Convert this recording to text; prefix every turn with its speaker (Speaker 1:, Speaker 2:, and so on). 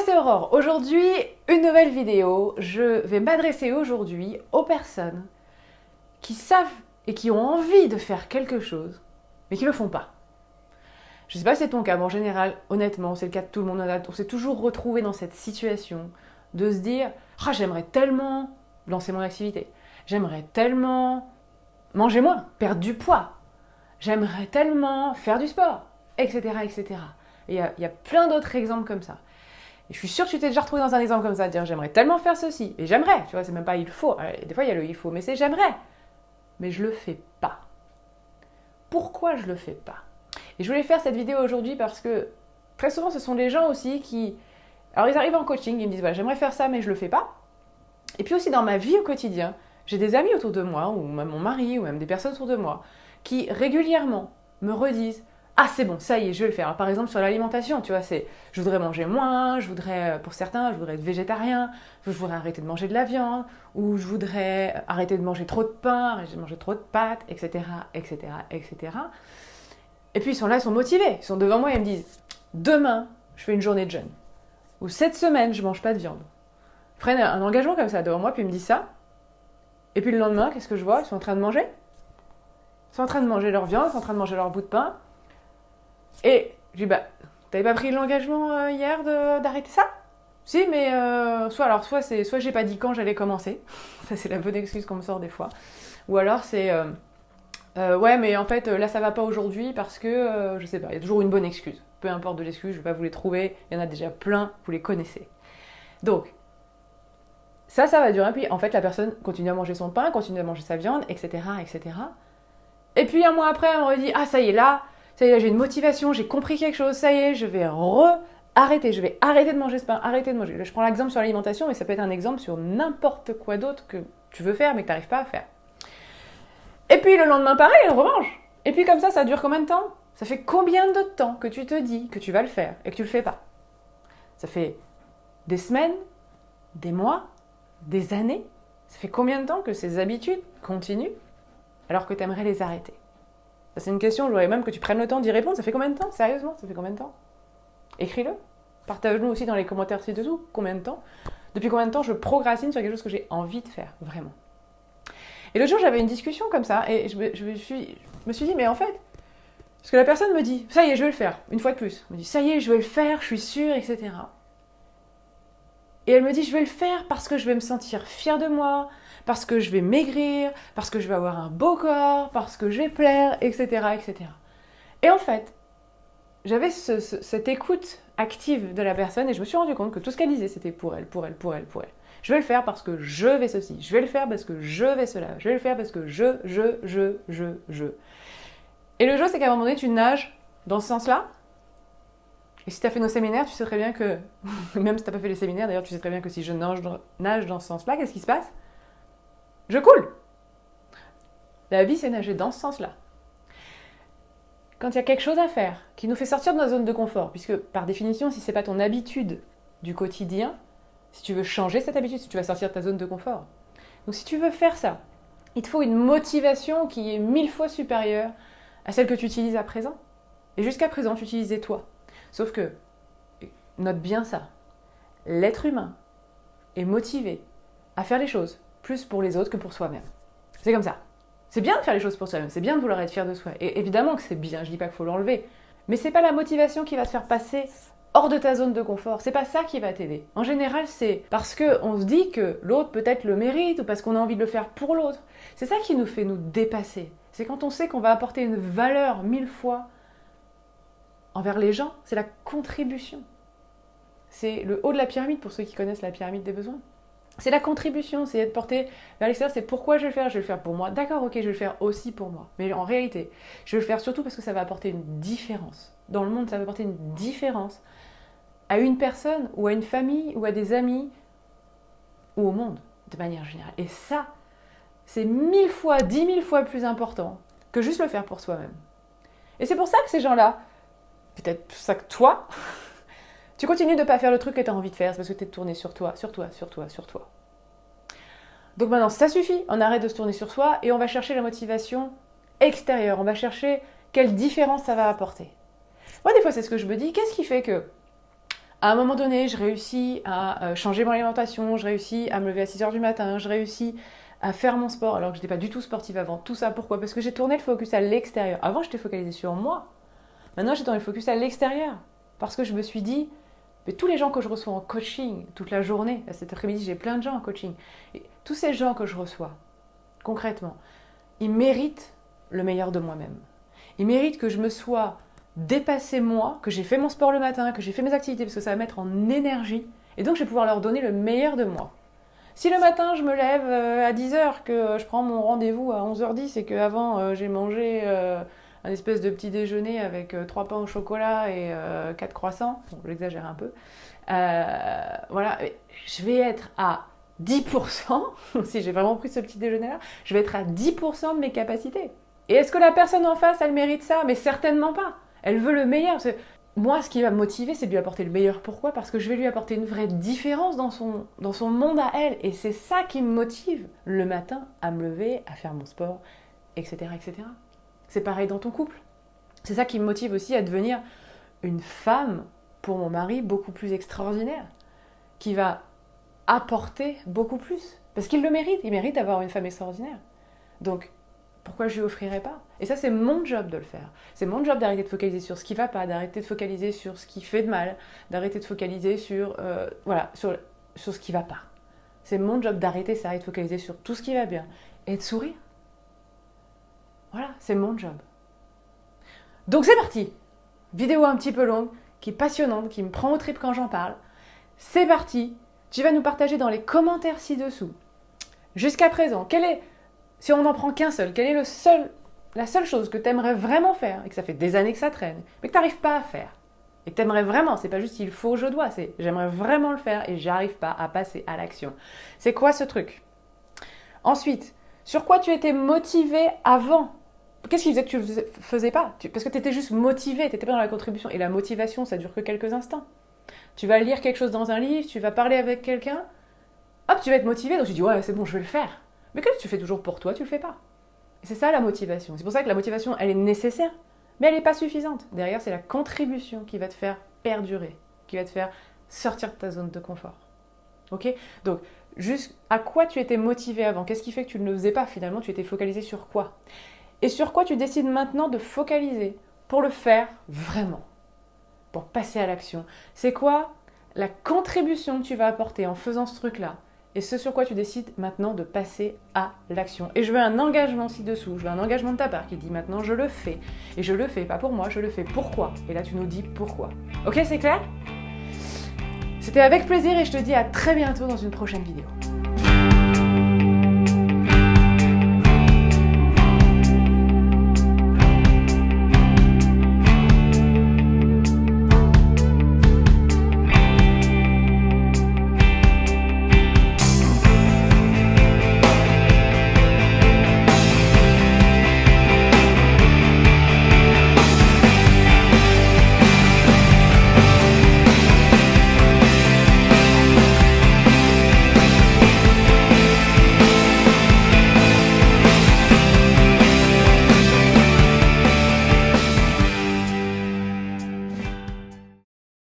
Speaker 1: c'est Aurore. Aujourd'hui, une nouvelle vidéo. Je vais m'adresser aujourd'hui aux personnes qui savent et qui ont envie de faire quelque chose, mais qui ne le font pas. Je ne sais pas si c'est ton cas, mais en général, honnêtement, c'est le cas de tout le monde. On s'est toujours retrouvé dans cette situation de se dire « Ah, j'aimerais tellement lancer mon activité. J'aimerais tellement manger moins, perdre du poids. J'aimerais tellement faire du sport, etc. etc. » Et il y a plein d'autres exemples comme ça. Et je suis sûre que tu t'es déjà retrouvé dans un exemple comme ça, de dire j'aimerais tellement faire ceci, et j'aimerais, tu vois, c'est même pas il faut, des fois il y a le il faut, mais c'est j'aimerais, mais je le fais pas. Pourquoi je le fais pas? Et je voulais faire cette vidéo aujourd'hui parce que très souvent ce sont les gens aussi qui, alors ils arrivent en coaching, ils me disent voilà, j'aimerais faire ça mais je le fais pas. Et puis aussi dans ma vie au quotidien, j'ai des amis autour de moi, ou même mon mari, ou même des personnes autour de moi, qui régulièrement me redisent ah c'est bon, ça y est, je vais le faire. Alors, par exemple sur l'alimentation, tu vois, c'est je voudrais manger moins, je voudrais, pour certains, je voudrais être végétarien, je voudrais arrêter de manger de la viande, ou je voudrais arrêter de manger trop de pain, arrêter de manger trop de pâtes, etc., etc., etc. Et puis ils sont là, ils sont motivés, ils sont devant moi et ils me disent demain, je fais une journée de jeûne, ou cette semaine, je mange pas de viande. Ils prennent un engagement comme ça devant moi, puis ils me disent ça, et puis le lendemain, qu'est-ce que je vois? Ils sont en train de manger. Ils sont en train de manger leur viande, ils sont en train de manger leur bout de pain. Et je dis, bah, t'avais pas pris l'engagement hier d'arrêter ça? Si, mais soit j'ai pas dit quand j'allais commencer. Ça, c'est la bonne excuse qu'on me sort des fois. Ou alors c'est, ouais, mais en fait, là, ça va pas aujourd'hui parce que, je sais pas, il y a toujours une bonne excuse. Peu importe de l'excuse, je vais pas vous les trouver. Il y en a déjà plein, vous les connaissez. Donc, ça va durer. Puis, en fait, la personne continue à manger son pain, continue à manger sa viande, etc., etc. Et puis, un mois après, elle me redit, ah, ça y est, là, j'ai une motivation, j'ai compris quelque chose, ça y est, je vais arrêter de manger ce pain, arrêter de manger. Je prends l'exemple sur l'alimentation, mais ça peut être un exemple sur n'importe quoi d'autre que tu veux faire, mais que tu n'arrives pas à faire. Et puis le lendemain, pareil, elle remange. Et puis comme ça dure combien de temps? Ça fait combien de temps que tu te dis que tu vas le faire et que tu le fais pas? Ça fait des semaines, des mois, des années? Ça fait combien de temps que ces habitudes continuent alors que tu aimerais les arrêter? C'est une question, je voudrais même que tu prennes le temps d'y répondre. Ça fait combien de temps? Sérieusement, ça fait combien de temps? Écris-le. Partage-nous aussi dans les commentaires ci-dessous. Combien de temps? Depuis combien de temps je procrastine sur quelque chose que j'ai envie de faire, vraiment? Et le jour, j'avais une discussion comme ça, et je me suis dit, mais en fait, parce que la personne me dit, ça y est, je vais le faire, une fois de plus. Elle me dit, ça y est, je vais le faire, je suis sûre, etc. Et elle me dit, je vais le faire parce que je vais me sentir fière de moi, parce que je vais maigrir, parce que je vais avoir un beau corps, parce que je vais plaire, etc., etc. Et en fait, j'avais cette écoute active de la personne et je me suis rendu compte que tout ce qu'elle disait, c'était pour elle. Je vais le faire parce que je vais ceci, je vais le faire parce que je vais cela, je vais le faire parce que je. Et le jeu, c'est qu'à un moment donné, tu nages dans ce sens-là. Et si tu as fait nos séminaires, tu sais très bien que, même si tu n'as pas fait les séminaires, d'ailleurs, tu sais très bien que si je nage dans ce sens-là, qu'est-ce qui se passe? Je coule. La vie, c'est nager dans ce sens-là. Quand il y a quelque chose à faire qui nous fait sortir de notre zone de confort, puisque par définition, si ce n'est pas ton habitude du quotidien, si tu veux changer cette habitude, si tu vas sortir de ta zone de confort. Donc si tu veux faire ça, il te faut une motivation qui est 1000 fois supérieure à celle que tu utilises à présent. Et jusqu'à présent, tu utilisais toi. Sauf que, note bien ça, l'être humain est motivé à faire les choses plus pour les autres que pour soi-même. C'est comme ça. C'est bien de faire les choses pour soi-même, c'est bien de vouloir être fier de soi. Et évidemment que c'est bien, je dis pas qu'il faut l'enlever. Mais c'est pas la motivation qui va te faire passer hors de ta zone de confort. C'est pas ça qui va t'aider. En général, c'est parce qu'on se dit que l'autre peut-être le mérite ou parce qu'on a envie de le faire pour l'autre. C'est ça qui nous fait nous dépasser. C'est quand on sait qu'on va apporter une valeur 1000 fois envers les gens, c'est la contribution. C'est le haut de la pyramide pour ceux qui connaissent la pyramide des besoins. C'est la contribution, c'est être porté vers l'extérieur, c'est pourquoi je vais le faire. Je vais le faire pour moi. D'accord, ok, je vais le faire aussi pour moi. Mais en réalité, je vais le faire surtout parce que ça va apporter une différence. Dans le monde, ça va apporter une différence à une personne, ou à une famille, ou à des amis, ou au monde, de manière générale. Et ça, c'est 1000 fois, 10 000 fois plus important que juste le faire pour soi-même. Et c'est pour ça que ces gens-là, peut-être pour ça que toi, tu continues de ne pas faire le truc que tu as envie de faire, c'est parce que tu es tourné sur toi. Donc maintenant, ça suffit, on arrête de se tourner sur soi et on va chercher la motivation extérieure. On va chercher quelle différence ça va apporter. Moi, des fois, c'est ce que je me dis. Qu'est-ce qui fait que, À un moment donné, je réussis à changer mon alimentation, je réussis à me lever à 6 h du matin, je réussis à faire mon sport alors que je n'étais pas du tout sportive avant. Tout ça, pourquoi? Parce que j'ai tourné le focus à l'extérieur. Avant, j'étais focalisée sur moi. Maintenant, j'ai tourné le focus à l'extérieur. Parce que je me suis dit, mais tous les gens que je reçois en coaching toute la journée, cet après-midi, j'ai plein de gens en coaching, et tous ces gens que je reçois, concrètement, ils méritent le meilleur de moi-même. Ils méritent que je me sois dépassée moi, que j'ai fait mon sport le matin, que j'ai fait mes activités, parce que ça va mettre en énergie, et donc je vais pouvoir leur donner le meilleur de moi. Si le matin je me lève à 10 h, que je prends mon rendez-vous à 11 h 10 et qu'avant j'ai mangé un espèce de petit déjeuner avec 3 pains au chocolat et 4 croissants, bon, j'exagère un peu, voilà, je vais être à 10%, si j'ai vraiment pris ce petit déjeuner-là, je vais être à 10% de mes capacités. Et est-ce que la personne en face, elle mérite ça? Mais certainement pas. Elle veut le meilleur. Moi, ce qui va me motiver, c'est de lui apporter le meilleur. Pourquoi? Parce que je vais lui apporter une vraie différence dans son monde à elle. Et c'est ça qui me motive le matin à me lever, à faire mon sport, etc. etc. C'est pareil dans ton couple. C'est ça qui me motive aussi à devenir une femme, pour mon mari, beaucoup plus extraordinaire, qui va apporter beaucoup plus. Parce qu'il le mérite. Il mérite d'avoir une femme extraordinaire. Donc, pourquoi je lui offrirais pas? Et ça, c'est mon job de le faire. C'est mon job d'arrêter de focaliser sur ce qui va pas, d'arrêter de focaliser sur ce qui fait de mal, d'arrêter de focaliser sur ce qui va pas. C'est mon job d'arrêter ça et de focaliser sur tout ce qui va bien et de sourire. Voilà, c'est mon job. Donc c'est parti. Vidéo un petit peu longue, qui est passionnante, qui me prend au trip quand j'en parle. C'est parti. Tu vas nous partager dans les commentaires ci-dessous. Jusqu'à présent, si on n'en prend qu'un seul, quelle est la seule chose que tu aimerais vraiment faire et que ça fait des années que ça traîne, mais que tu n'arrives pas à faire et que tu aimerais vraiment, c'est pas juste il faut, je dois, c'est j'aimerais vraiment le faire et j'arrive pas à passer à l'action. C'est quoi ce truc? Ensuite, sur quoi tu étais motivé avant? Qu'est-ce qui faisait que tu ne faisais pas? Parce que tu étais juste motivé, tu n'étais pas dans la contribution. Et la motivation, ça dure que quelques instants. Tu vas lire quelque chose dans un livre, tu vas parler avec quelqu'un, hop, tu vas être motivé, donc tu dis ouais, c'est bon, je vais le faire. Mais qu'est-ce que tu fais toujours pour toi, tu le fais pas. Et c'est ça la motivation. C'est pour ça que la motivation, elle est nécessaire, mais elle n'est pas suffisante. Derrière, c'est la contribution qui va te faire perdurer, qui va te faire sortir de ta zone de confort. Ok? Donc, juste à quoi tu étais motivé avant? Qu'est-ce qui fait que tu ne le faisais pas finalement? Tu étais focalisé sur quoi? Et sur quoi tu décides maintenant de focaliser pour le faire vraiment? Pour passer à l'action. C'est quoi la contribution que tu vas apporter en faisant ce truc-là? Et ce sur quoi tu décides maintenant de passer à l'action. Et je veux un engagement ci-dessous, je veux un engagement de ta part qui dit maintenant je le fais. Et je le fais pas pour moi, je le fais pourquoi. Et là tu nous dis pourquoi. Ok, c'est clair? C'était avec plaisir et je te dis à très bientôt dans une prochaine vidéo.